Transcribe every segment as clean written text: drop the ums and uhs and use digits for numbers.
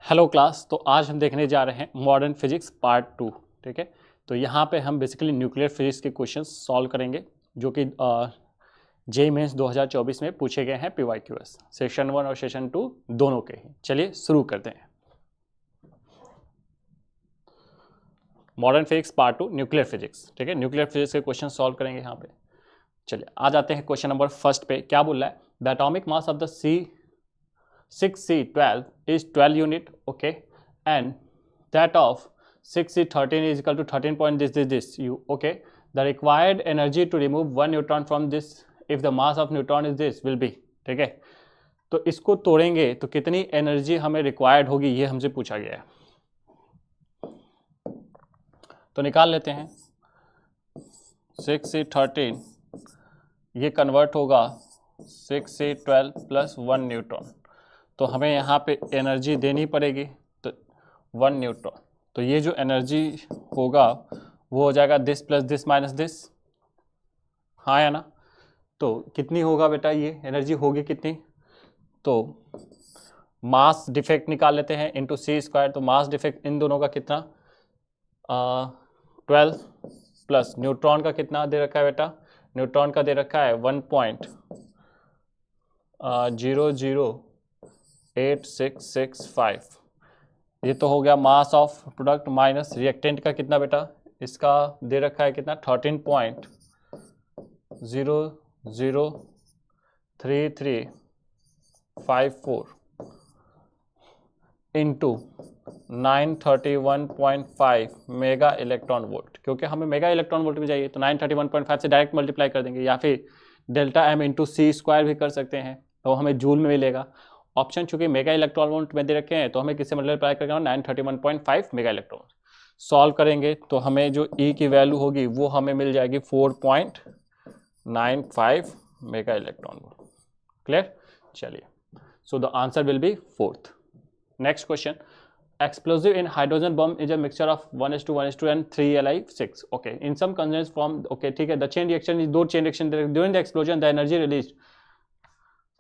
Hello class. तो आज हम देखने जा रहे हैं मॉडर्न फिजिक्स पार्ट 2। ठीक है, तो यहाँ पे हम बेसिकली न्यूक्लियर फिजिक्स के क्वेश्चन सॉल्व करेंगे जो कि जेईई मेंस 2024 में पूछे गए हैं PYQS सेशन 1 और सेशन 2 दोनों के ही। चलिए शुरू करते हैं। Modern physics part 2 nuclear physics. ठीक है, न्यूक्लियर फिजिक्स के क्वेश्चन सॉल्व करेंगे यहाँ पे। चलिए आ जाते हैं क्वेश्चन नंबर फर्स्ट पे। क्या बोल रहा है? The atomic mass of the C6C12 is 12 unit, okay, and that of 6C13 is equal to 13 point this u, okay. The required energy to remove one neutron from this if the mass of neutron is this will be, ठीक है। तो इसको तोड़ेंगे तो कितनी energy हमें required होगी, ये हमसे पूछा गया है। तो निकाल लेते हैं। 6C13 ये कन्वर्ट होगा 6C12 प्लस 1 न्यूट्रॉन। तो हमें यहाँ पे एनर्जी देनी पड़ेगी, तो 1 न्यूट्रॉन। तो ये जो एनर्जी होगा वो हो जाएगा this plus this minus this, हाँ या ना। तो कितनी होगा बेटा, ये एनर्जी होगी कितनी? तो मास डिफेक्ट निकाल लेते हैं इंटू सी स्क्वायर। तो मास डिफेक्ट इन दोनों का कितना, 12 प्लस न्यूट्रॉन का कितना दे रखा है बेटा? न्यूट्रॉन का दे रखा है 1.00865। ये तो हो गया mass of product minus reactant का कितना बेटा? इसका दे रखा है कितना, 13.00334 इंटू 931.5 मेगा इलेक्ट्रॉन वोल्ट। क्योंकि हमें मेगा इलेक्ट्रॉन वोल्ट में चाहिए तो 931.5 से डायरेक्ट मल्टीप्लाई कर देंगे, या फिर delta M into C square भी कर सकते हैं, तो हमें जूल में मिलेगा। ऑप्शन चूंकि मेगा इलेक्ट्रॉन वोल्ट में दे रखे हैं तो हमें किससे मल्टीप्लाई करेंगे? 931.5 मेगा इलेक्ट्रॉन। सॉल्व करेंगे तो हमें जो ई की वैल्यू होगी वो हमें मिल जाएगी 4.95 मेगा इलेक्ट्रॉन वोल्ट। क्लियर? चलिए, so the answer will B fourth. Next question, explosive in hydrogen bomb is a mixture of 1s2 1s2 and 3Li6, okay, in some condensed form, okay, ठीक है। the chain reaction is, दो chain reaction during the explosion the energy released।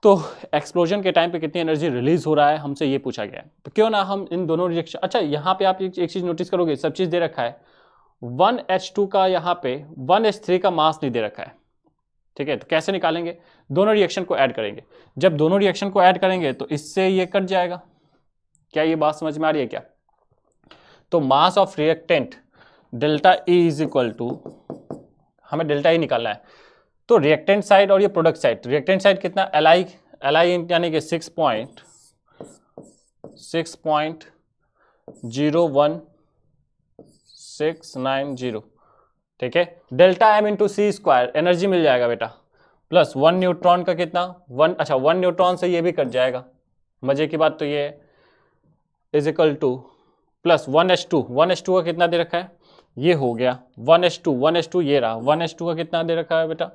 तो explosion के time पे कितनी energy release हो रहा है हमसे ये पूछा गया है। तो क्यों ना हम इन दोनों रिएक्शन, अच्छा यहाँ पे आप एक चीज नोटिस करोगे, सब चीज दे रखा है। 1H2 का यहाँ पे 1H3 का मास नहीं दे रखा है, ठीक है। तो कैसे निकालेंगे? दोनों रिएक्शन को ऐड करेंगे। जब दोनों रिएक्शन को ऐड करेंगे तो इससे ये कट जाएगा। क्या ये बात समझ में आ रही है क्या? तो mass of reactant delta E is equal to, हमें डेल्टा ई निकालना है। तो रिएक्टेंट साइड और ये प्रोडक्ट साइड, रिएक्टेंट साइड कितना, एल आई यानी कि 6.01690, ठीक है। Delta M into C square energy मिल जाएगा बेटा, प्लस 1 न्यूट्रॉन का कितना, 1, अच्छा 1 न्यूट्रॉन से ये भी कट जाएगा। मजे की बात तो ये है, is equal two plus 1H2 का कितना दे रखा है, ये हो गया 1H2 ये रहा। 1H2 का कितना दे रखा है बेटा,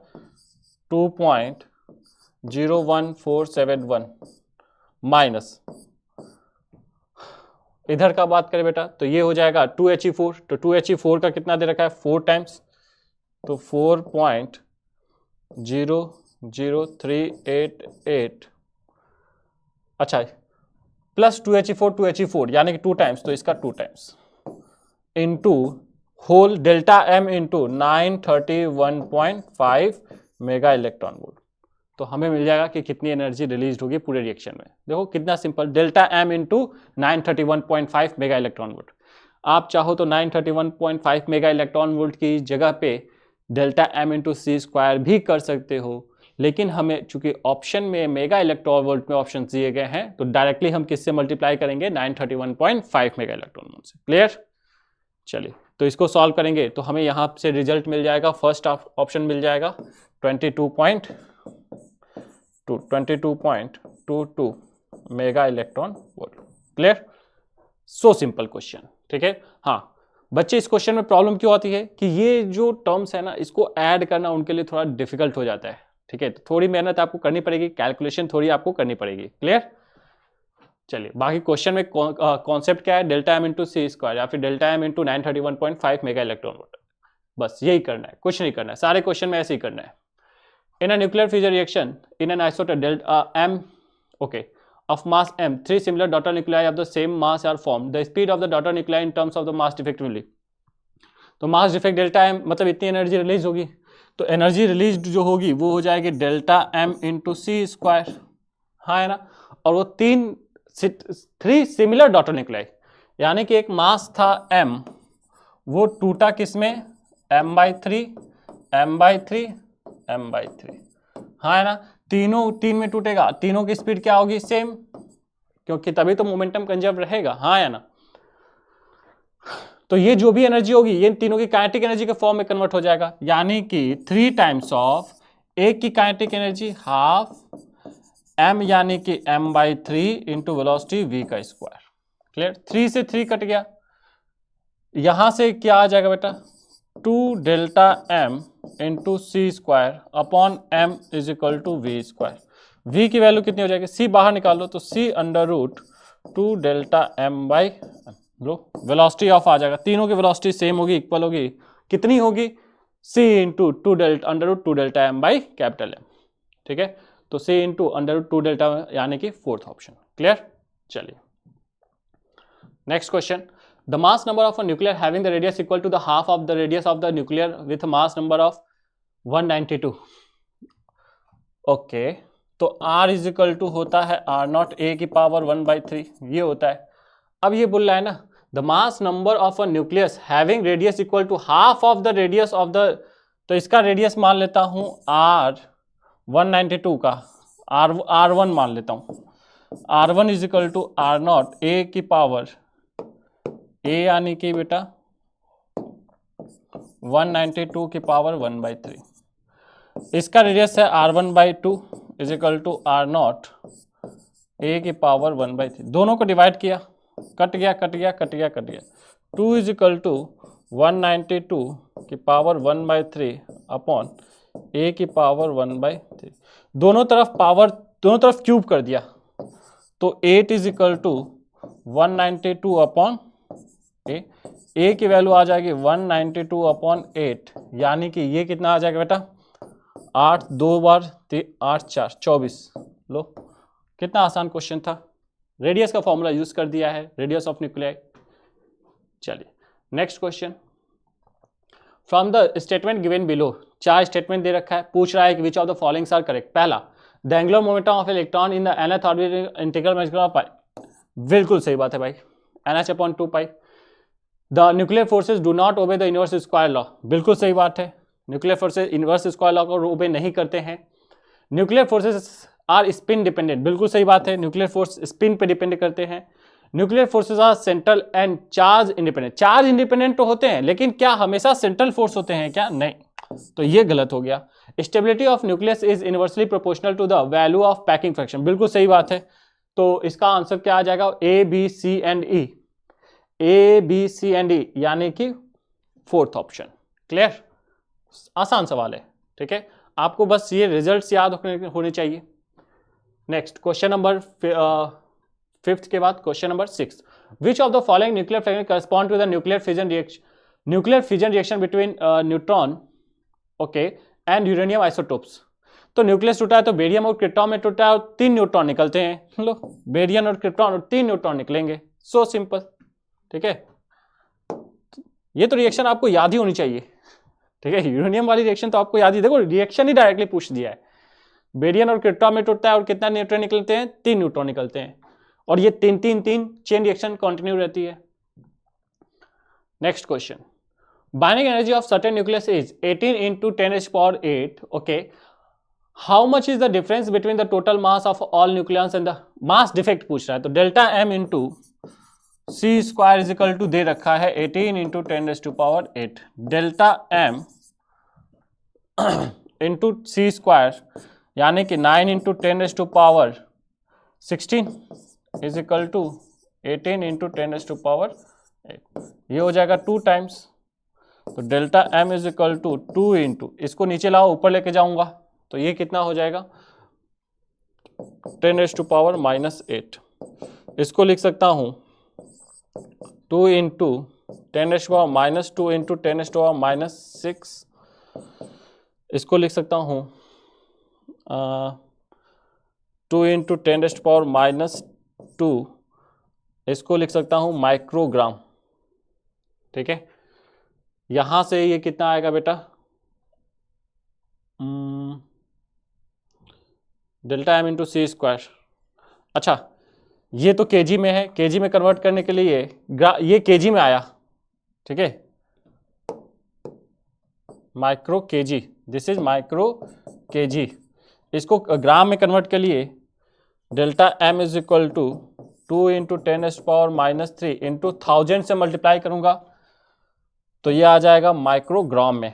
2.01471 माइनस, इधर का बात करें बेटा तो ये हो जाएगा 2He4। तो 2He4 का कितना दे रखा है, 4 टाइम्स, तो 4.00388, अच्छा प्लस 2He4 यानी कि 2 टाइम्स, तो इसका 2 times into whole delta M into 931.5 mega electron volt. तो हमें मिल जाएगा कि कितनी एनर्जी रिलीज होगी पूरे रिएक्शन में। देखो कितना simple, delta M into 931.5 mega electron volt. आप चाहो तो 931.5 मेगा इलेक्ट्रॉन वोल्ट की जगह पे delta M into C square भी कर सकते हो, लेकिन हमें चूंकि ऑप्शन में मेगा इलेक्ट्रॉन वोल्ट में ऑप्शन दिए गए हैं तो डायरेक्टली हम किससे मल्टीप्लाई करेंगे, 931.5 मेगा इलेक्ट्रॉन वोल्ट से। क्लियर? चलिए, तो इसको सॉल्व करेंगे तो हमें यहाँ से रिजल्ट मिल जाएगा, फर्स्ट ऑप्शन मिल जाएगा 22.22 mega electron volt. Clear? So simple question, ठीक है। हाँ बच्चे, इस क्वेश्चन में प्रॉब्लम क्यों आती है कि ये जो टर्म्स है ना इसको ऐड करना उनके लिए थोड़ा डिफिकल्ट हो जाता है, ठीक है। तो थोड़ी मेहनत आपको करनी पड़ेगी, कैलकुलेशन थोड़ी आपको करनी पड़ेगी। क्लियर? चलिए, बाकी क्वेश्चन में कॉन्सेप्ट क्या है, delta M into C square या फिर delta M into 931.5 mega electron volt, बस यही करना है, कुछ नहीं करना है। सारे क्वेश्चन में ऐसे ही करना है। In a nuclear fusion reaction in an isotope delta M, okay, of mass m, 3 similar daughter nuclei of the same mass are formed. The speed of the daughter nuclei in terms of the mass defect will be. तो mass defect delta M मतलब इतनी energy release होगी, तो energy release जो होगी वो हो जाएगी delta M into C square, हाँ है ना। और वो 3 सिमिलर डॉटर निकलाई, यानी कि एक मास था m, वो टूटा किसमें, m/3 m/3 m/3, हाँ है ना। तीन में टूटेगा, तीनों की स्पीड क्या होगी, सेम, क्योंकि तभी तो मोमेंटम कंजर्व रहेगा, हाँ है ना। तो ये जो भी एनर्जी होगी ये तीनों की काइनेटिक एनर्जी के फॉर्म में कन्वर्ट हो जाएगा, यानी कि 3 टाइम्स ऑफ एक की काइनेटिक एनर्जी हाफ m, यानी कि m/3 इंटू वेलोसिटी v का स्क्वायर। क्लियर, 3 से 3 कट गया, यहां से क्या आ जाएगा बेटा, 2 delta m into C square upon m is equal to V square. v की वैल्यू कितनी हो जाएगी, c बाहर निकालो तो c under root 2 delta m by लो, वेलोसिटी ऑफ आ जाएगा, तीनों की वेलोसिटी सेम होगी, इक्वल होगी, कितनी होगी, c into 2 delta under root 2 delta m by capital M। ठीक है, तो c into under root 2 delta यानी कि फोर्थ ऑप्शन। क्लियर, चलिए next question. The mass number of a nuclear having the radius equal to the half of the radius of the nuclear with mass number of 192। Okay, तो r is equal to होता है r0 a की power 1/3, ये होता है। अब ये बोल रहा है ना, the mass number of a nucleus having radius equal to half of the radius of the, तो इसका रेडियस मान लेता हूं r192 का r1 मान लेता हूं, r1 is equal to r0 a की पावर a यानी कि बेटा 192 की पावर 1/3, इसका रेडियस है r1/2 is equal to r0 a की पावर 1/3, दोनों को डिवाइड किया, कट गया कट गया कट गया कट गया, 2 इज इक्वल टू 192 की पावर 1/3 अपॉन a की पावर 1/3, दोनों तरफ पावर, दोनों तरफ क्यूब कर दिया, तो 8 is equal to 192 upon a की वैल्यू आ जाएगी 192 अपॉन 8, यानी कि ये कितना आ जाएगा बेटा, 8 2 बार 8 4 24। लो, कितना आसान क्वेश्चन था, रेडियस का फॉर्मूला यूज कर दिया है, रेडियस ऑफ न्यूक्लियाई। चलिए next question. From the statement given below, 4 statement दे रखा है, पूछ रहा है कि which of the followings are correct. पहला, the angular momentum of electron in the nth orbital integral maximum of pi, बिल्कुल सही बात है भाई, nh/2 pi. The nuclear forces do not obey the inverse square law, बिल्कुल सही बात है, nuclear forces inverse square law को ओबे नहीं करते हैं। Nuclear forces are spin dependent, बिल्कुल सही बात है, न्यूक्लियर फोर्स स्पिन पे डिपेंड करते हैं। Nuclear forces are central and charge independent, charge independent तो होते हैं लेकिन क्या हमेशा सेंट्रल फोर्स होते हैं क्या, नहीं, तो ये गलत हो गया। Stability of nucleus is inversely proportional to the value of packing fraction, बिल्कुल सही बात है, तो इसका आंसर क्या आ जाएगा, A B C and E, A B C and E, यानी कि फोर्थ ऑप्शन। क्लियर, आसान सवाल है, ठीक है, आपको बस ये रिजल्ट्स याद होने चाहिए। नेक्स्ट क्वेश्चन नंबर 5th के बाद question number 6, which of the following nuclear fraction correspond to the nuclear fission reaction between neutron okay and uranium isotopes. तो न्यूक्लियस टूटा है तो बेरियम और क्रिप्टॉन में टूटा है और 3 न्यूट्रॉन निकलते हैं, लो बेरियम और क्रिप्टॉन और 3 न्यूट्रॉन निकलेंगे, सो सिंपल। ठीक है, ये तो रिएक्शन आपको याद ही होनी चाहिए, ठीक है, यूरेनियम वाली रिएक्शन तो आपको याद ही, देखो रिएक्शन ही डायरेक्टली पूछ दिया है, बेरियम और क्रिप्टॉन में टूटता है और कितना न्यूट्रॉन निकलते हैं, 3 न्यूट्रॉन निकलते हैं, और ये 3 चेन रिएक्शन कंटिन्यू रहती है। Next question, binding energy of certain nucleus is 18 into 10⁸, okay, how much is the difference between the total mass of all nucleus and the mass defect पूछ रहा है, तो delta m into C square is equal to दे रखा है 18 into 10⁸, delta m into C square यानी कि 9 into 10⁻16 is equal to 18 into 10⁸, ये हो जाएगा 2 टाइम्स, तो delta m is equal to 2 into, इसको नीचे लाओ ऊपर लेके जाऊंगा तो ये कितना हो जाएगा 10⁻⁻8, इसको लिख सकता हूं 2 इंटू 10⁻⁻2 इंटू 10⁻⁻6, इसको लिख सकता हूं 2 इंटू 10⁻⁻², इसको लिख सकता हूं माइक्रोग्राम। ठीक है, यहां से ये कितना आएगा बेटा, delta M into C square. अच्छा, ये तो केजी में है, केजी में कन्वर्ट करने के लिए ये केजी में आया। ठीक है, micro KG, this is micro KG. इसको ग्राम में कन्वर्ट के लिए delta M is equal to 2 into 10⁻³ into 1000 से मल्टीप्लाई करूंगा तो ये आ जाएगा माइक्रोग्राम में।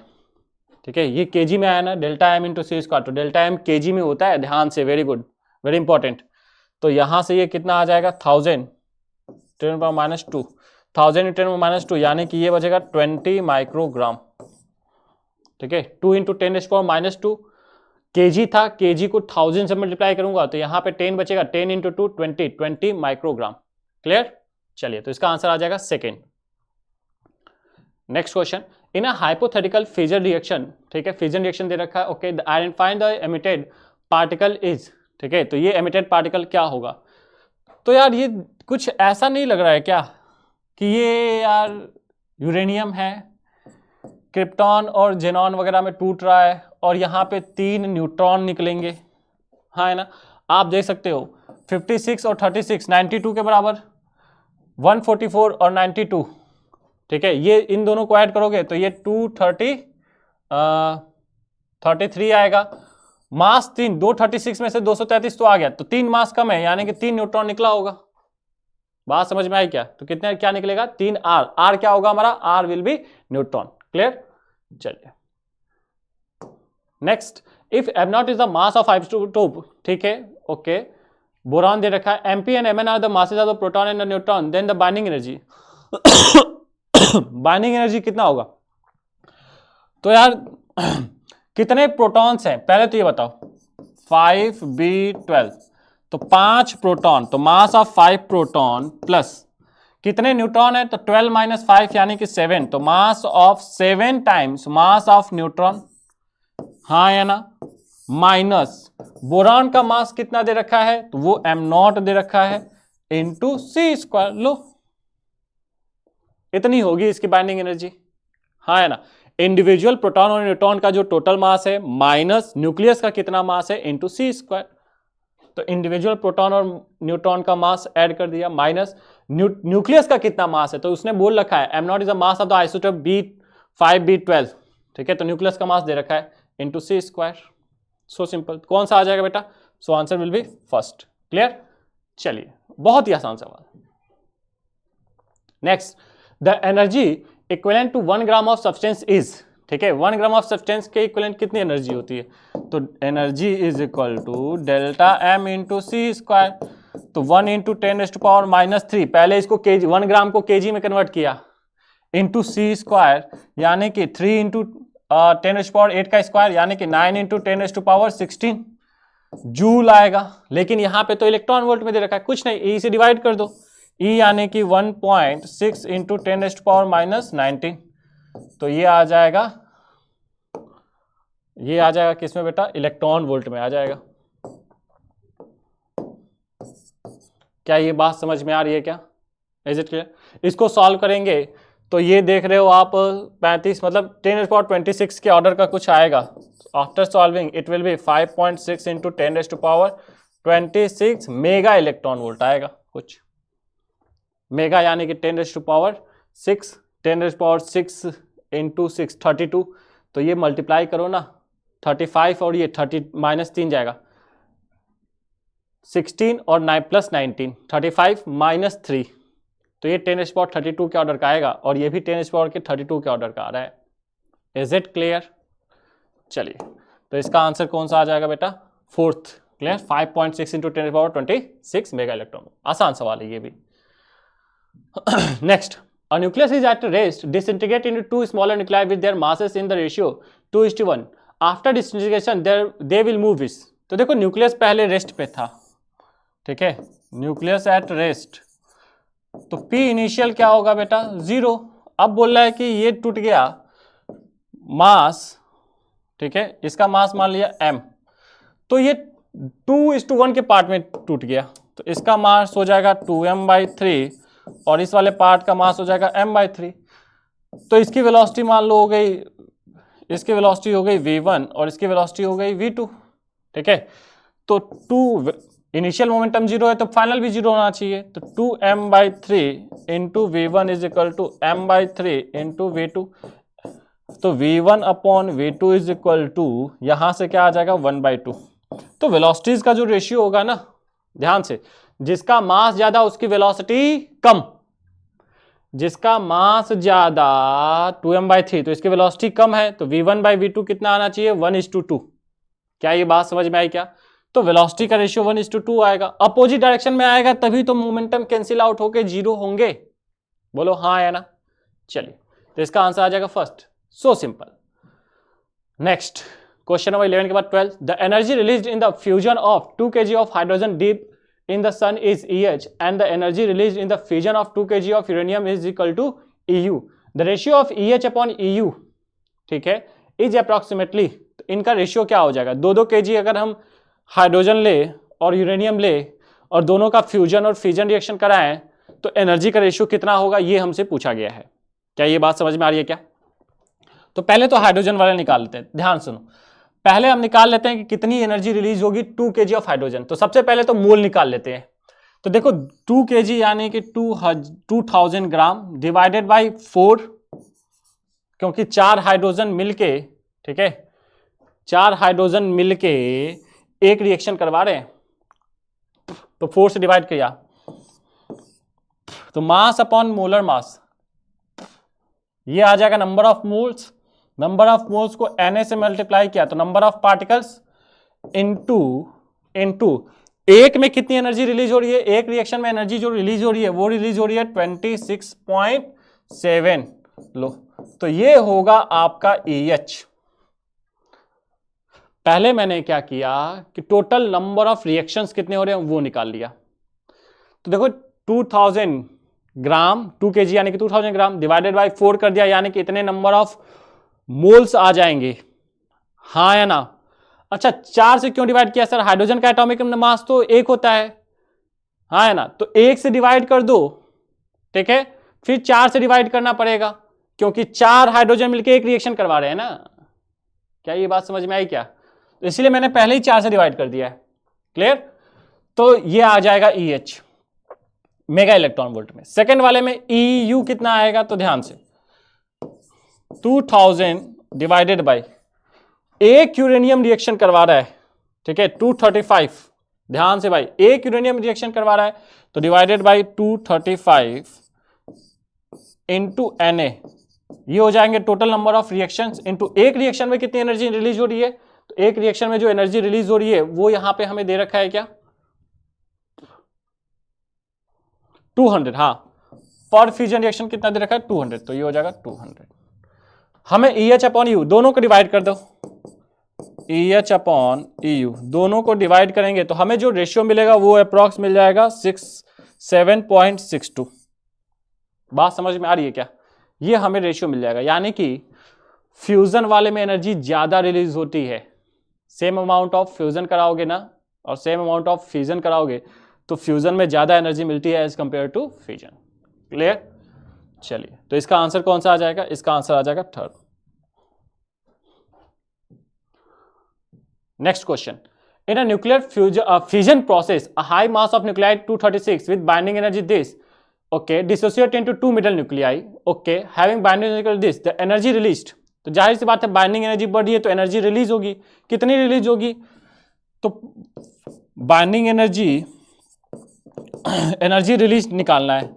ठीक है, ये केजी में आया ना, delta M into C square, तो डेल्टा एम केजी में होता है, ध्यान से, वेरी गुड, वेरी इंपॉर्टेंट। तो यहां से ये कितना आ जाएगा 1000 10⁻², 1000 10⁻², यानी कि ये बचेगा 20 माइक्रोग्राम। ठीक है, 2 इंटू 10⁻², केजी था, केजी को 1000 से मल्टीप्लाई करूंगा तो यहाँ पे 10 बचेगा, 10 इंटू 2 20 माइक्रोग्राम। क्लियर? चलिए, तो इसका आंसर आ जाएगा second. Next question, in a hypothetical fission reaction, ठीक है, फिजन रिएक्शन दे रखा है, okay, find the emitted particle is, ठीक है, तो ये एमिटेड पार्टिकल क्या होगा? तो यार ये कुछ ऐसा नहीं लग रहा है क्या कि ये यार यूरेनियम है, क्रिप्टॉन और जेनॉन वगैरह में टूट रहा है और यहाँ पे 3 न्यूट्रॉन निकलेंगे, हाँ है ना? आप देख सकते हो 56 और 36 92 के बराबर, 144 और 92, ठीक है, ये इन दोनों को ऐड करोगे तो ये 233 आएगा। मास 3, 236 में से 233 तो आ गया, तो 3 मास कम है, यानी कि 3 न्यूट्रॉन निकला होगा। बात समझ में आई क्या? तो कितने क्या निकलेगा? 3 आर। आर क्या होगा हमारा? R will be neutron. Clear? चलिए next, if m0 is the mass of isotope, ठीक है, ओके, बोरान दे रखा है, mp and mn are the masses of the proton and the neutron, then the binding energy binding energy कितना होगा? तो यार कितने प्रोटॉन्स हैं पहले तो ये बताओ। 5b12, तो 5 प्रोटॉन, तो मास ऑफ 5 प्रोटॉन प्लस कितने न्यूट्रॉन है? तो 12 माइनस 5 यानी कि 7, तो mass of 7 times mass of neutron, हाँ या ना, माइनस बोरान का मास कितना दे रखा है? तो वो m0 दे रखा है इंटू सी स्क्वायर। लो, इतनी होगी इसकी बाइंडिंग एनर्जी, हाँ है ना। इंडिविजुअल प्रोटॉन और न्यूट्रॉन का जो टोटल मास है माइनस न्यूक्लियस का कितना मास है इंटू सी स्क्वायर। तो इंडिविजुअल प्रोटॉन और न्यूट्रॉन का मास ऐड कर दिया, माइनस न्यूक्लियस का कितना मास है, तो उसने बोल रखा है m0 is the mass of the isotope B5B12, ठीक है, तो न्यूक्लियस का मास दे रखा है into C square. So simple, कौन सा आ जाएगा बेटा? So answer will be first. Clear? चलिए, बहुत ही आसान सवाल। Next, the energy equivalent to 1 gram of substance is, ठीक है, 1 ग्राम ऑफ सब्सटेंस के इक्विवेलेंट कितनी एनर्जी होती है? तो energy is equal to delta M into C square, तो 1 इंटू 10⁻³ पहले इसको केजी, 1 ग्राम को केजी में कन्वर्ट किया, इंटू सी स्क्वायर यानी कि 3 इंटू 10⁸ का स्क्वायर यानी कि 9 इंटू 10⁻16 जूल आएगा। लेकिन यहाँ पे तो इलेक्ट्रॉन वोल्ट में दे रखा है, कुछ नहीं, ई से डिवाइड कर दो, ई यानी कि 1.6 इंटू 10⁻⁻19, तो ये आ जाएगा किसमें बेटा? इलेक्ट्रॉन वोल्ट में आ जाएगा। क्या ये बात समझ में आ रही है क्या? Is it clear? इसको सॉल्व करेंगे तो ये देख रहे हो आप 35 मतलब 10⁻26 के ऑर्डर का कुछ आएगा। After solving it will be 5.6 into 10⁻26 mega electron volt आएगा कुछ। मेगा यानी कि 10⁻6, 10⁻6 इंटू 6 32, तो ये मल्टीप्लाई करो ना, 35 और ये 30 माइनस 3 जाएगा, 16 और 9 प्लस 19, 35 माइनस 3, तो ये 10⁻32 के ऑर्डर का आएगा और ये भी 10⁻32 के ऑर्डर का आ रहा है। Is it clear? चलिए, तो इसका आंसर कौन सा आ जाएगा बेटा? Fourth. Clear? 5.6 into 10⁻26 mega electron. आसान सवाल है ये भी। Next, a nucleus is at rest, disintegrate into 2 smaller nuclei with their masses in the ratio 2:1. After disintegration they will move this. तो देखो न्यूक्लियस पहले रेस्ट पे था, ठीक है, न्यूक्लियस एट रेस्ट, तो P इनिशियल क्या होगा बेटा? 0। अब बोल रहा है कि ये टूट गया, मास, ठीक है, इसका मास मान लिया m, तो ये 2:1 के पार्ट में टूट गया, तो इसका मास हो जाएगा 2m/3 और इस वाले पार्ट का मास हो जाएगा m/3। तो इसकी वेलोसिटी मान लो हो गई, इसकी वेलोसिटी हो गई v1 और इसकी वेलोसिटी हो गई v2। ठीक है, तो 2 इनिशियल मोमेंटम 0 है तो फाइनल भी 0 होना चाहिए, तो 2m/3 into v1 is equal to m/3 into v2। तो v1/v2 इज इक्वल टू यहां से क्या आ जाएगा 1/2। तो वेलोसिटीज का जो रेशियो होगा ना, ध्यान से, जिसका मास ज्यादा उसकी वेलोसिटी कम, जिसका मास ज्यादा 2m/3 तो इसकी वेलोसिटी कम है, तो v1/v2 कितना आना चाहिए 1:2। क्या ये बात समझ में आई क्या? तो वेलोसिटी का रेशियो 1:2 आएगा, अपोजिट डायरेक्शन में आएगा तभी तो मोमेंटम कैंसिल आउट होके 0 होंगे। बोलो हाँ या ना? चलिए, तो इसका आंसर आ जाएगा first. So simple. Next question number 11 के बाद 12, the energy released in the fusion of 2 kg of hydrogen deep in the sun is EH and the energy released in the fission of 2 kg of uranium is equal to EU. The ratio of EH upon EU, ठीक है, is approximately, तो इनका ratio क्या हो जाएगा? 2-2 kg अगर हम hydrogen ले और यूरेनियम ले और दोनों का फ्यूजन और फिजन रिएक्शन कराएं तो एनर्जी का रेशियो कितना होगा, ये हमसे पूछा गया है। क्या ये बात समझ में आ रही है क्या? तो पहले तो हाइड्रोजन वाला निकाल लेते हैं, ध्यान सुनो। पहले हम निकाल लेते हैं कि कितनी एनर्जी रिलीज होगी 2 kg ऑफ हाइड्रोजन। तो सबसे पहले तो मोल निकाल लेते हैं। तो देखो 2 kg यानी कि 2000 ग्राम डिवाइडेड बाई 4, क्योंकि 4 हाइड्रोजन मिलके, ठीक है, 4 हाइड्रोजन मिलके एक रिएक्शन करवा रहे हैं, तो 4 से डिवाइड किया, तो मास अपॉन मोलर मास, ये आ जाएगा number of moles. Number of moles को Na से मल्टीप्लाई किया तो नंबर ऑफ पार्टिकल्स इनटू एक में कितनी एनर्जी रिलीज हो रही है, एक रिएक्शन में एनर्जी जो रिलीज हो रही है वो रिलीज हो रही है 26.7। लो, तो ये होगा आपका EH। पहले मैंने क्या किया कि टोटल नंबर ऑफ रिएक्शंस कितने हो रहे हैं वो निकाल लिया। तो देखो 2000 ग्राम 2 kg यानी कि 2000 ग्राम डिवाइडेड बाई 4 कर दिया, यानी कि इतने नंबर ऑफ मोल्स आ जाएंगे, हाँ या ना? अच्छा, 4 से क्यों डिवाइड किया सर? हाइड्रोजन का एटॉमिक मास तो 1 होता है, हाँ या ना? तो 1 से डिवाइड कर दो, ठीक है, फिर 4 से डिवाइड करना पड़ेगा क्योंकि 4 हाइड्रोजन मिलकर एक रिएक्शन करवा रहे हैं ना। क्या ये बात समझ में आई क्या? तो इसलिए मैंने पहले ही 4 से डिवाइड कर दिया है। क्लियर? तो ये आ जाएगा EH मेगा इलेक्ट्रॉन वोल्ट में। सेकेंड वाले में EU कितना आएगा? तो ध्यान से 2000 डिवाइडेड बाई, एक यूरेनियम रिएक्शन करवा रहा है, ठीक है, 235, ध्यान से भाई, एक यूरेनियम रिएक्शन करवा रहा है तो डिवाइडेड बाई 235 इंटू Na, ये हो जाएंगे total number of reactions into एक रिएक्शन में कितनी एनर्जी रिलीज हो रही है। तो एक रिएक्शन में जो एनर्जी रिलीज हो रही है वो यहां पे हमें दे रखा है क्या, 200। हाँ, पर फ्यूजन रिएक्शन कितना दे रखा है 200, तो ये हो जाएगा 200। हमें EH अपॉन EU दोनों को डिवाइड कर दो, EH अपॉन EU दोनों को डिवाइड करेंगे तो हमें जो रेशियो मिलेगा वो अप्रॉक्स मिल जाएगा 7.62। बात समझ में आ रही है क्या? ये हमें रेशियो मिल जाएगा, यानी कि फ्यूजन वाले में एनर्जी ज्यादा रिलीज होती है। सेम अमाउंट ऑफ फ्यूजन कराओगे ना और सेम अमाउंट ऑफ फ्यूजन कराओगे तो फ्यूजन में ज्यादा एनर्जी मिलती है as compare to fusion. Clear? चलिए, तो इसका आंसर कौन सा आ जाएगा? इसका आंसर आ जाएगा third. Next question, in a nuclear fusion process a high mass of nuclei 236 with binding energy this, okay, dissociate into 2 middle nuclei, okay, having binding energy this, the energy released, तो जाहिर सी बात है binding energy बढ़ी है तो energy release होगी। कितनी release होगी? तो बाइंडिंग एनर्जी रिलीज निकालना है,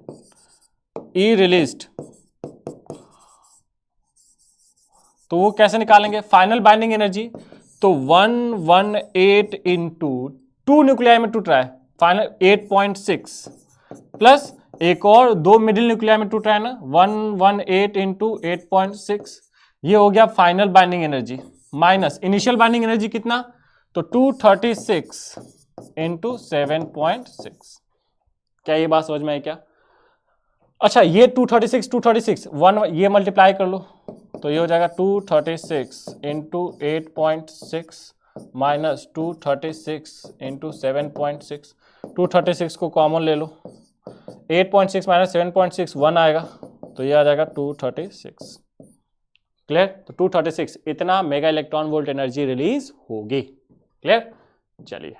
ई रिलीज्ड, तो वो कैसे निकालेंगे? फाइनल बाइंडिंग एनर्जी, तो 118 इंटू 2 न्यूक्लियाई में टूट रहा है, फाइनल 8.6 प्लस एक और 2 मिडिल न्यूक्लियाई में टूट रहा है ना, 118 इंटू 8.6, ये हो गया final binding energy, minus initial binding energy कितना, तो 236 इंटू 7.6। क्या ये बात समझ में आई क्या? अच्छा, ये 236 1 ये मल्टीप्लाई कर लो तो ये हो जाएगा 236 इंटू 8.6 माइनस 236 इंटू 7.6, 236 को कॉमन ले लो, 8.6 माइनस 7.6 1 आएगा, तो ये आ जाएगा 236। क्लियर? तो 236 इतना mega electron volt energy release होगी। क्लियर? चलिए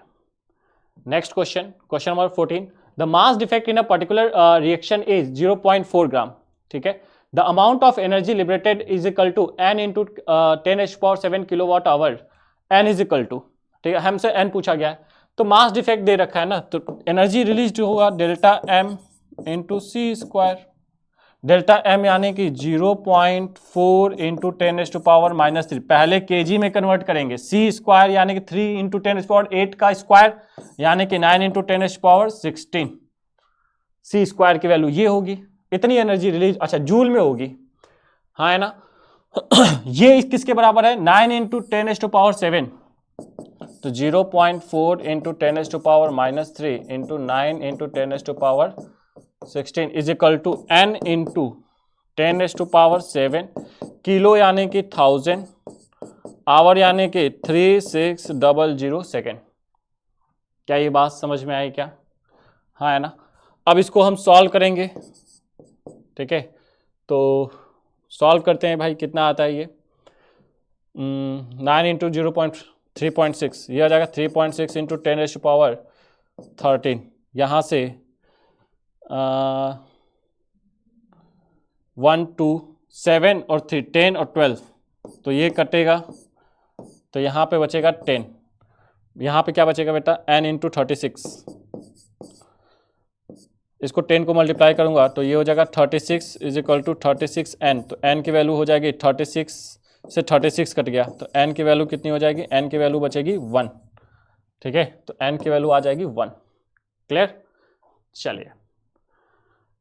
next question, question number 14, the mass defect in a particular reaction is 0.4 gram. ठीक है, the amount of energy liberated is equal to n into 10⁷ kilowatt hour, n is equal to, ठीक है, हमसे n पूछा गया है, तो मास डिफेक्ट दे रखा है ना, तो एनर्जी रिलीज होगा delta m into C square, delta m यानी कि 0.4 इंटू 10⁻⁻3, पहले केजी में कन्वर्ट करेंगे, सी स्क्वायर यानी कि 3 इंटू 10⁸ का स्क्वायर यानी कि 9 इंटू 10⁻16, सी स्क्वायर की वैल्यू ये होगी, इतनी एनर्जी रिलीज, अच्छा जूल में होगी, हाँ है ना। ये किसके बराबर है, 9 इंटू 10⁻7, तो 0.4 into 10⁻³ into 9 into 10⁻16 is equal to n into 10⁻7, kilo यानी कि 1000, आवर यानी कि 3600 सेकेंड। क्या ये बात समझ में आई क्या? हाँ है ना। अब इसको हम सॉल्व करेंगे, ठीक है, तो सॉल्व करते हैं भाई, कितना आता है ये, 9 इंटू 0.3.6, ये आ जाएगा 3.6 इंटू 10⁻13, यहाँ से 1 2 7 और 3 10 और 12, तो ये कटेगा, तो यहाँ पे बचेगा 10, यहाँ पे क्या बचेगा बेटा, n इंटू 36, इसको 10 को मल्टीप्लाई करूंगा तो ये हो जाएगा 36 इज इक्वल टू 36n, तो n की वैल्यू हो जाएगी 36 से 36 कट गया, तो n की वैल्यू कितनी हो जाएगी, n की वैल्यू बचेगी 1, ठीक है, तो n की वैल्यू आ जाएगी 1। क्लियर? चलिए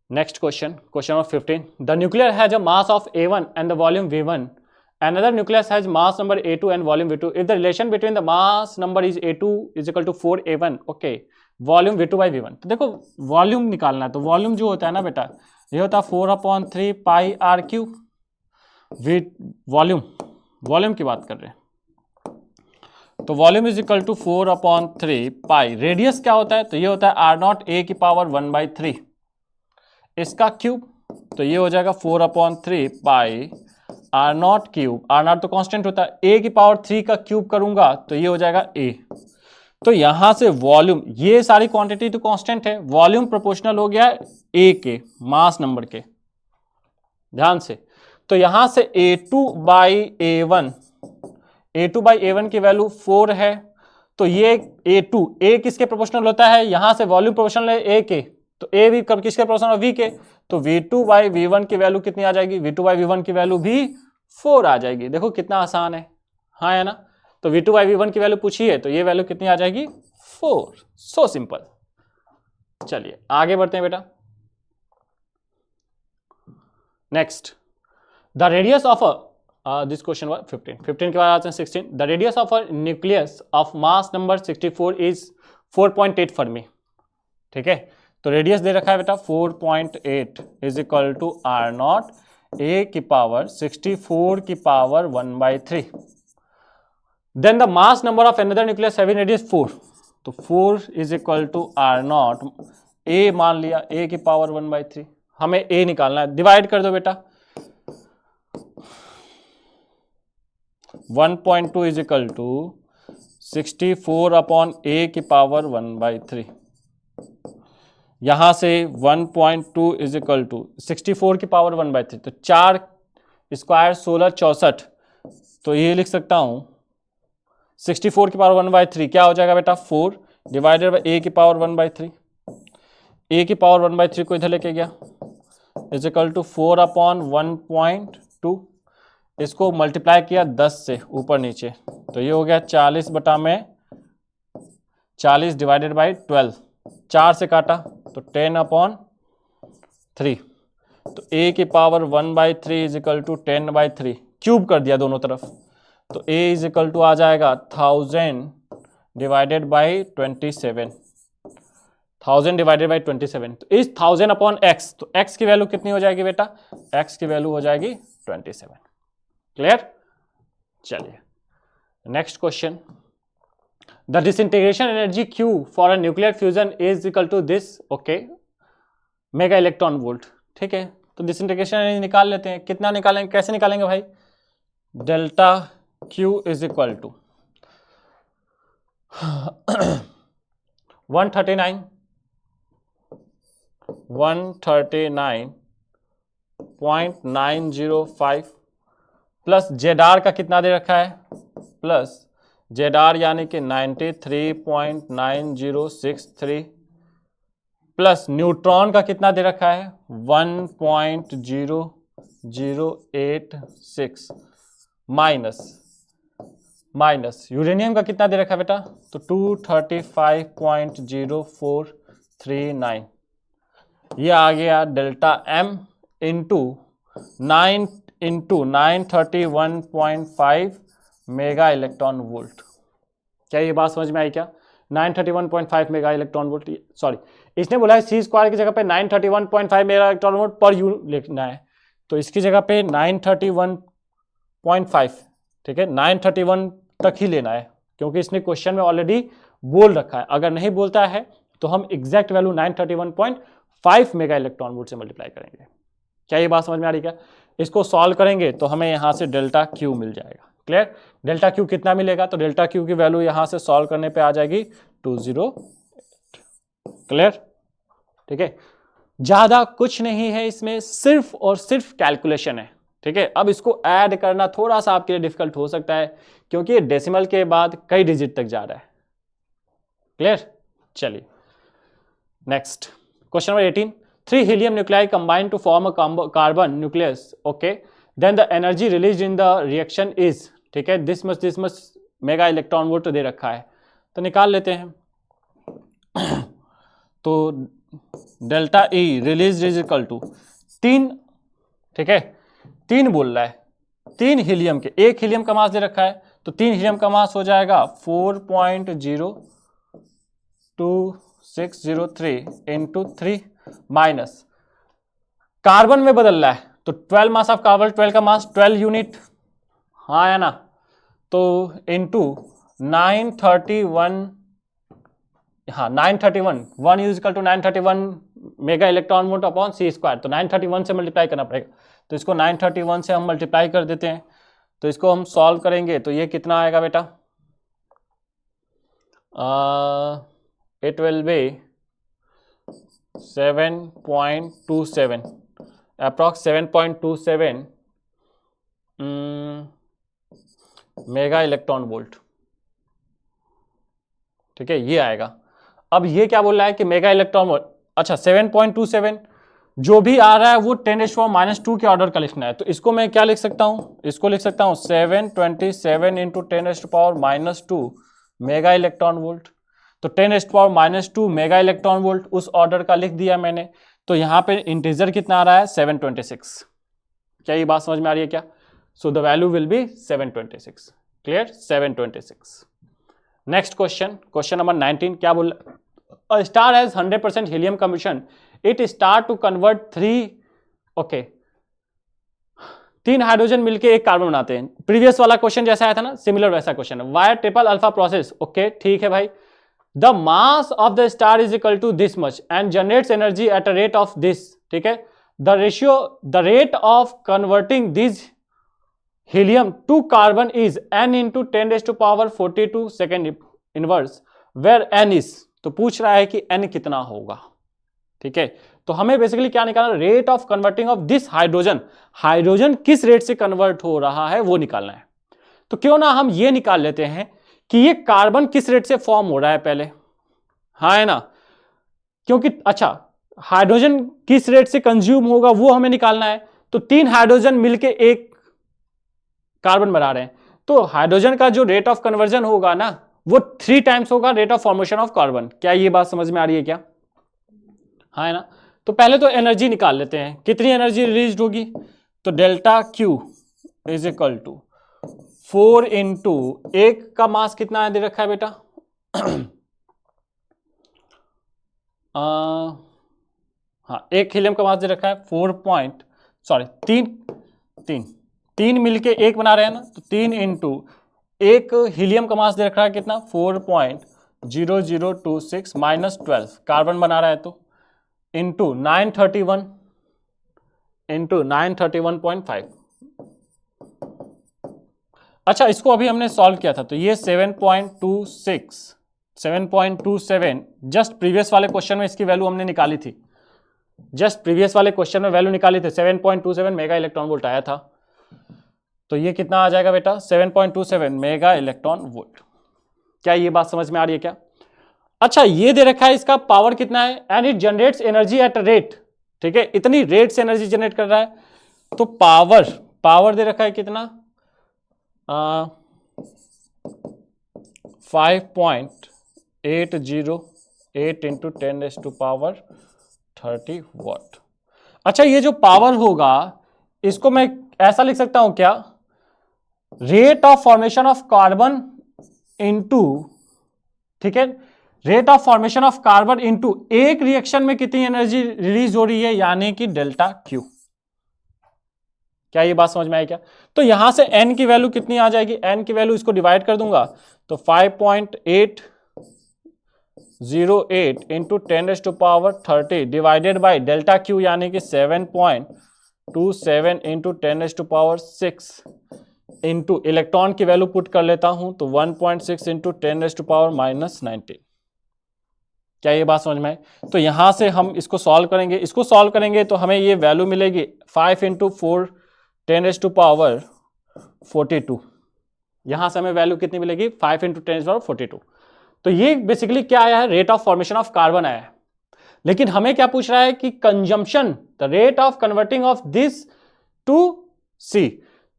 next question, question number 15, the nuclear has a mass of A1 and the volume V1, another nucleus has mass number A2 and volume V2, if the relation between the mass number is A2 is equal to 4A1, okay, volume V2 by V1, तो देखो volume निकालना है, तो volume जो होता है ना बेटा, ये होता है 4/3 पाई r3, वॉल्यूम की बात कर रहे हैं, तो volume is equal to 4/3 pi, radius क्या होता है, तो ये होता है r0 a की पावर 1/3, इसका क्यूब, तो ये हो जाएगा 4/3 पाई r0 क्यूब, r0 तो कांस्टेंट होता है, a की पावर 3 का क्यूब करूंगा तो ये हो जाएगा a, तो यहां से वॉल्यूम, ये सारी क्वांटिटी तो कांस्टेंट है, वॉल्यूम प्रोपोर्शनल हो गया a के मास नंबर के, ध्यान से, तो यहां से A2 बाई A1 की वैल्यू 4 है, तो ये A2, A किसके प्रोपोर्शनल होता है, यहां से वॉल्यूम प्रोपोर्शनल है A के, तो A भी कब किसके प्रोपोर्शनल, V के, तो V2 बाई V1 की वैल्यू कितनी आ जाएगी, V2 बाई V1 की वैल्यू भी 4 आ जाएगी। देखो कितना आसान है, हाँ है ना, तो V2 बाई V1 की वैल्यू पूछी है, तो ये वैल्यू कितनी आ जाएगी, 4, सो सिंपल। चलिए आगे बढ़ते हैं बेटा, next, the radius of this question 15 के बाद आते हैं 16, the radius of a nucleus of mass number 64 is 4.8 fermi, ठीक है, तो रेडियस दे रखा है बेटा 4.8 is equal to r0 a की पावर 64 की power 1/3, then the mass number of another nucleus having radius 4, तो 4 is equal to r0 a मान लिया a की पावर 1/3, हमें a निकालना है, डिवाइड कर दो बेटा, 1.2 इज इक्वल टू 64/a की पावर 1/3, यहां से 1.2 इज इक्वल टू 64 की पावर 1/3, तो 4 स्क्वायर 16 64, तो ये लिख सकता हूं 64 की पावर 1/3 क्या हो जाएगा बेटा, 4 डिवाइडेड बाई a की पावर 1/3, a की पावर 1/3 को इधर लेके गया इज इक्वल टू 4/1.2, इसको मल्टीप्लाई किया 10 से ऊपर नीचे, तो ये हो गया 40 डिवाइडेड बाई 12, 4 से काटा तो 10/3, तो a की power 1/3 is equal to 10/3, cube कर दिया दोनों तरफ, तो a इज इक्वल टू आ जाएगा 1000 डिवाइडेड बाई 27, 1000 डिवाइडेड बाई 27, तो इस 1000/x, तो x की वैल्यू कितनी हो जाएगी बेटा, x की वैल्यू हो जाएगी 27। क्लियर? चलिए next question, the disintegration energy Q for a nuclear fusion is equal to this, okay, mega electron volt. ठीक है, तो डिसइंटीग्रेशन एनर्जी निकाल लेते हैं। कितना निकालेंगे, कैसे निकालेंगे भाई? Delta Q is equal to 139.905 plus Z का कितना दे रखा है, प्लस जेड यानी कि 93.9063 प्लस न्यूट्रॉन का कितना दे रखा है 1.0086 माइनस यूरेनियम का कितना दे रखा है बेटा, तो 235.0439। ये आ गया delta M into 931.5 mega electron volt. क्या ये बात समझ में आई क्या? 931.5 मेगा इलेक्ट्रॉन वोल्ट, सॉरी इसने बोला है सी स्क्वायर की जगह पे 931.5 mega electron volt per unit लिखना है, तो इसकी जगह पे 931.5, ठीक है, 931 तक ही लेना है, क्योंकि इसने क्वेश्चन में ऑलरेडी बोल रखा है। अगर नहीं बोलता है तो हम exact value 931.5 mega electron volt से मल्टीप्लाई करेंगे। क्या ये बात समझ में आ रही क्या? इसको सॉल्व करेंगे तो हमें यहां से डेल्टा Q मिल जाएगा। क्लियर? डेल्टा Q कितना मिलेगा, तो डेल्टा Q की वैल्यू यहां से सॉल्व करने पे आ जाएगी 208। क्लियर? ठीक है, ज्यादा कुछ नहीं है इसमें, सिर्फ और सिर्फ कैलकुलेशन है। ठीक है, अब इसको ऐड करना थोड़ा सा आपके लिए डिफिकल्ट हो सकता है, क्योंकि ये डेसिमल के बाद कई डिजिट तक जा रहा है। क्लियर? चलिए next question number 18। 3 helium nuclei combine to form a carbon nucleus, okay, then the energy released in the reaction is, ठीक है, this much mega electron volt दे रखा है, तो निकाल लेते हैं। तो delta E release is equal to 3, ठीक है, 3 बोल रहा है, 3 हीलियम के, एक हीलियम का मास दे रखा है, तो 3 हीलियम का मास हो जाएगा 4.02603 इंटू 3 माइनस कार्बन में बदल रहा है, तो 12 मास ऑफ कार्बन, 12 का मास 12 यूनिट, हाँ या ना, तो इंटू 931, हाँ 931, 1 is equal to 931 mega electron volt upon C square, तो 931 से मल्टीप्लाई करना पड़ेगा, तो इसको 931 से हम मल्टीप्लाई कर देते हैं, तो इसको हम सॉल्व करेंगे तो ये कितना आएगा बेटा, it will be 7.27 approx 7.27 mega electron volt. ठीक है, ये आएगा। अब ये क्या बोल रहा है कि मेगा इलेक्ट्रॉन वोल्ट, अच्छा 7.27 जो भी आ रहा है वो 10⁻² के ऑर्डर का लिखना है, तो इसको मैं क्या लिख सकता हूं, इसको लिख सकता हूं 727 इंटू 10⁻² मेगा इलेक्ट्रॉन वोल्ट, तो 10⁻² मेगा इलेक्ट्रॉन वोल्ट उस ऑर्डर का लिख दिया मैंने। तो यहां पे इंटीजर कितना आ रहा है 726। क्या ये बात समझ में आ रही है क्या? So the value will be 726। Clear? 726। Next question, question number 19 क्या बोल, a star has 100% helium combustion, it start to convert 3, okay, 3 hydrogen मिलके एक कार्बन बनाते हैं। प्रीवियस वाला क्वेश्चन जैसा आया था ना, सिमिलर वैसा क्वेश्चन है। Why triple alpha process, okay ठीक है भाई, the mass of the star is equal to this much and generates energy at a rate of this, ठीक है, the rate of converting this helium to carbon is n into 10⁻42 second inverse, where n is, तो पूछ रहा है कि n कितना होगा। ठीक है, तो हमें बेसिकली क्या निकालना, rate of converting of this hydrogen, hydrogen किस रेट से कन्वर्ट हो रहा है वो निकालना है। तो क्यों ना हम ये निकाल लेते हैं कि ये कार्बन किस रेट से फॉर्म हो रहा है पहले, हाँ है ना, क्योंकि अच्छा हाइड्रोजन किस रेट से कंज्यूम होगा वो हमें निकालना है। तो 3 हाइड्रोजन मिलके एक कार्बन बना रहे हैं, तो हाइड्रोजन का जो रेट ऑफ कन्वर्जन होगा ना वो 3 टाइम्स होगा rate of formation of carbon. क्या ये बात समझ में आ रही है क्या? हाँ है ना। तो पहले तो एनर्जी निकाल लेते हैं, कितनी एनर्जी रिलीज होगी, तो delta Q is equal to 4 into, एक का मास कितना दे रखा है बेटा हाँ एक हीलियम का मास दे रखा है 3 मिलके एक बना रहे हैं ना, तो 3 इंटू एक हीलियम का मास दे रखा है कितना 4.0026 माइनस 12 कार्बन बना रहा है तो इंटू 931.5। अच्छा इसको अभी हमने सॉल्व किया था तो ये 7.27 जस्ट प्रीवियस वाले क्वेश्चन में इसकी वैल्यू हमने निकाली थी, जस्ट प्रीवियस वाले क्वेश्चन में वैल्यू निकाली थी 7.27 मेगा इलेक्ट्रॉन वोल्ट आया था। तो ये कितना आ जाएगा बेटा 7.27 मेगा इलेक्ट्रॉन वोल्ट। क्या ये बात समझ में आ रही है क्या? अच्छा ये दे रखा है इसका पावर कितना है and it generates energy at a rate, ठीक है, इतनी रेट से एनर्जी जनरेट कर रहा है। तो पावर दे रखा है कितना 5.808 इंटू 10⁻30 वाट। अच्छा ये जो पावर होगा इसको मैं ऐसा लिख सकता हूं क्या, rate of formation of carbon into, ठीक है, rate of formation of carbon into एक रिएक्शन में कितनी एनर्जी रिलीज हो रही है यानी कि डेल्टा क्यू। क्या ये बात समझ में आई क्या? तो यहां से n की वैल्यू कितनी आ जाएगी, n की वैल्यू इसको डिवाइड कर दूंगा तो 5.808 into 10⁻30 divided by delta Q यानी कि 7.27 इंटू 10⁻6 इंटू इलेक्ट्रॉन की वैल्यू पुट कर लेता हूं तो 1.6 इंटू 10⁻⁻19। क्या ये बात समझ में आई? तो यहां से हम इसको सॉल्व करेंगे, इसको सॉल्व करेंगे तो हमें ये वैल्यू मिलेगी 5 इंटू 4 10⁻42। यहां से हमें वैल्यू कितनी मिलेगी 5 इंटू 10⁻42। तो ये बेसिकली क्या आया है, rate of formation of carbon आया है। लेकिन हमें क्या पूछ रहा है कि consumption, the rate of converting of this to C.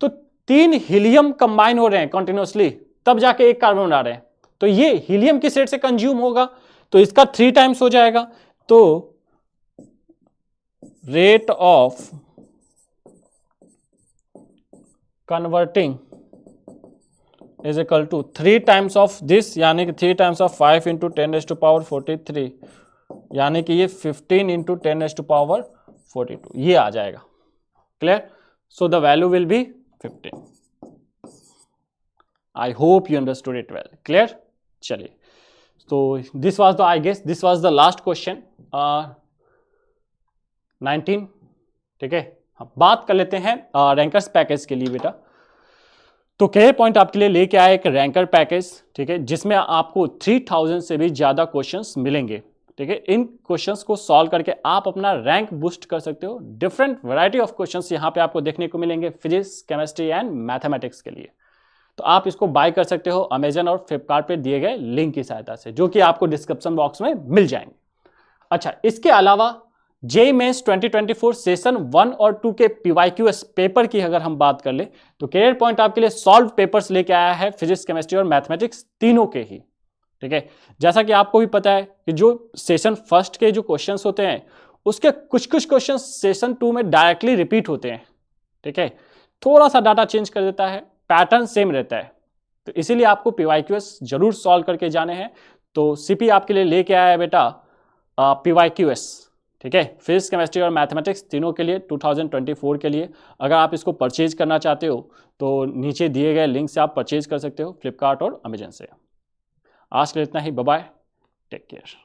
तो 3 हीलियम कंबाइन हो रहे हैं कंटिन्यूअसली तब जाके एक कार्बन बना रहे हैं। तो ये हीलियम किस रेट से कंज्यूम होगा तो इसका 3 टाइम्स हो जाएगा। तो rate of converting is equal to 3 times of this यानी कि 3 टाइम्स ऑफ 5 इंटू 10⁻43 यानी कि ये 15 इंटू 10⁻42 ये आ जाएगा। क्लियर? So the value will be 15। I hope you understood it well. Clear? चलिए, तो this was the, I guess this was the last question 19। ठीक है, बात कर लेते हैं रैंकर्स पैकेज के लिए बेटा। तो कैरियर पॉइंट आपके लिए लेके आया एक रैंकर पैकेज, ठीक है, जिसमें आपको 3000 से भी ज्यादा क्वेश्चंस मिलेंगे। ठीक है, इन क्वेश्चंस को सॉल्व करके आप अपना रैंक बूस्ट कर सकते हो। डिफरेंट वैरायटी ऑफ क्वेश्चंस यहाँ पे आपको देखने को मिलेंगे फिजिक्स, केमिस्ट्री एंड मैथमेटिक्स के लिए। तो आप इसको बाय कर सकते हो अमेजन और फ्लिपकार्ट पे दिए गए लिंक की सहायता से, जो कि आपको डिस्क्रिप्शन बॉक्स में मिल जाएंगे। अच्छा, इसके अलावा जेईई मेंस 2024 सेशन 1 और 2 के PYQS पेपर की अगर हम बात कर ले तो कैरियर पॉइंट आपके लिए सॉल्व पेपर्स लेके आया है फिजिक्स, केमिस्ट्री और मैथमेटिक्स तीनों के ही। ठीक है, जैसा कि आपको भी पता है कि जो सेशन फर्स्ट के जो क्वेश्चंस होते हैं उसके कुछ क्वेश्चन सेशन 2 में डायरेक्टली रिपीट होते हैं। ठीक है, थोड़ा सा डाटा चेंज कर देता है, पैटर्न सेम रहता है। तो इसीलिए आपको PYQS जरूर सॉल्व करके जाने हैं। तो CP आपके लिए लेके आया है बेटा PYQS। ठीक है, फिजिक्स, केमिस्ट्री और मैथमेटिक्स तीनों के लिए 2024 के लिए। अगर आप इसको परचेज करना चाहते हो तो नीचे दिए गए लिंक से आप परचेज कर सकते हो फ्लिपकार्ट और अमेजन से। आज के लिए इतना ही, बाय बाय, टेक केयर।